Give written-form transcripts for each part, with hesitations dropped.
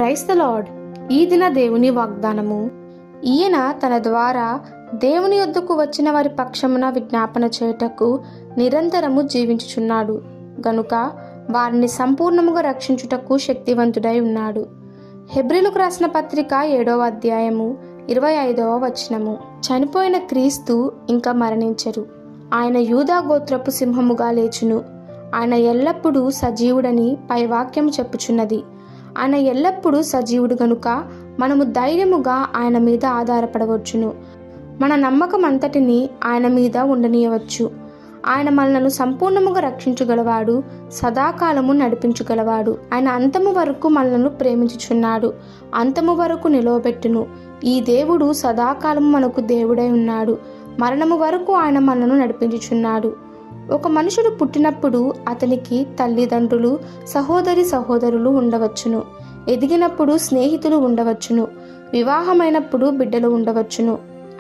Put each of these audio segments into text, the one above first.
Praise the lord. ఈ దిన దేవుని వాగ్దానము. ఈయన తన ద్వారా దేవుని యొద్దకు వచ్చిన వారి పక్షమున విజ్ఞాపన చేయుటకు నిరంతరము జీవించుచున్నాడు గనుక వారిని సంపూర్ణముగా రక్షించుటకు శక్తివంతుడై ఉన్నాడు. హెబ్రీలకు రాసిన పత్రిక 7వ అధ్యాయము 25వ వచనము. చనిపోయిన క్రీస్తు ఇంకా మరణించరు. ఆయన యూదా గోత్రపు సింహముగా లేచును. ఆయన ఎల్లప్పుడూ సజీవుడని పైవాక్యం చెప్పుచున్నది. ఆయన ఎల్లప్పుడూ సజీవుడు గనుక మనము ధైర్యముగా ఆయన మీద ఆధారపడవచ్చును. మన నమ్మకం అంతటిని ఆయన మీద ఉండనీయవచ్చు. ఆయన మనలను సంపూర్ణముగా రక్షించగలవాడు, సదాకాలము నడిపించగలవాడు. ఆయన అంతము వరకు మనలను ప్రేమించుచున్నాడు, అంతము వరకు నిలవబెట్టును. ఈ దేవుడు సదాకాలము మనకు దేవుడై ఉన్నాడు. మరణము వరకు ఆయన మనలను నడిపించుచున్నాడు. ఒక మనుషుడు పుట్టినప్పుడు అతనికి తల్లిదండ్రులు, సహోదరులు ఉండవచ్చును. ఎదిగినప్పుడు స్నేహితులు ఉండవచ్చును. వివాహమైనప్పుడు బిడ్డలు ఉండవచ్చును.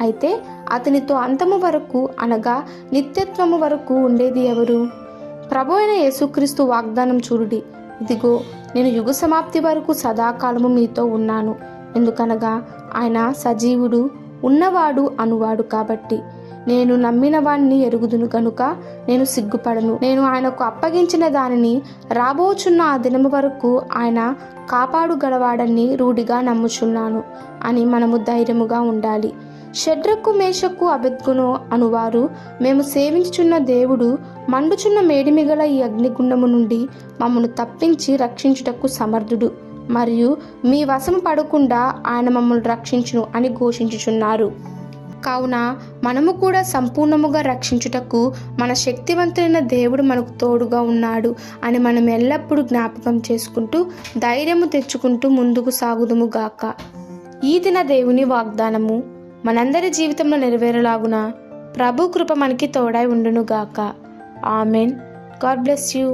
అయితే అతనితో అంతము వరకు అనగా నిత్యత్వము వరకు ఉండేది ఎవరు? ప్రభు అయిన యేసుక్రీస్తు వాగ్దానం చూడుడి. ఇదిగో, నేను యుగ సమాప్తి వరకు సదాకాలము మీతో ఉన్నాను. ఎందుకనగా ఆయన సజీవుడు, ఉన్నవాడు అనువాడు కాబట్టి. నేను నమ్మిన వాణ్ణి ఎరుగుదును గనుక నేను సిగ్గుపడను. నేను ఆయనకు అప్పగించిన దానిని రాబోచున్న ఆ దినము వరకు ఆయన కాపాడుగలవాడని రూఢిగా నమ్ముచున్నాను అని మనము ధైర్యముగా ఉండాలి. షడ్రకు, మేషకు, అబేద్గోను అనువారు మేము సేవించుచున్న దేవుడు మండుచున్న మేడిమిగల ఈ అగ్నిగుండము నుండి మమ్మను తప్పించి రక్షించుటకు సమర్థుడు, మరియు మీ వశము పడకుండా ఆయన మమ్మల్ని రక్షించును అని ఘోషించుచున్నారు. కావున మనము కూడా సంపూర్ణముగా రక్షించుటకు మన శక్తివంతులైన దేవుడు మనకు తోడుగా ఉన్నాడు అని మనం ఎల్లప్పుడూ జ్ఞాపకం చేసుకుంటూ ధైర్యము తెచ్చుకుంటూ ముందుకు సాగుదుము గాక. ఈ దిన దేవుని వాగ్దానము మనందరి జీవితంలో నెరవేరలాగున ప్రభు కృప మనకి తోడై ఉండును గాక. ఆమెన్. God bless you.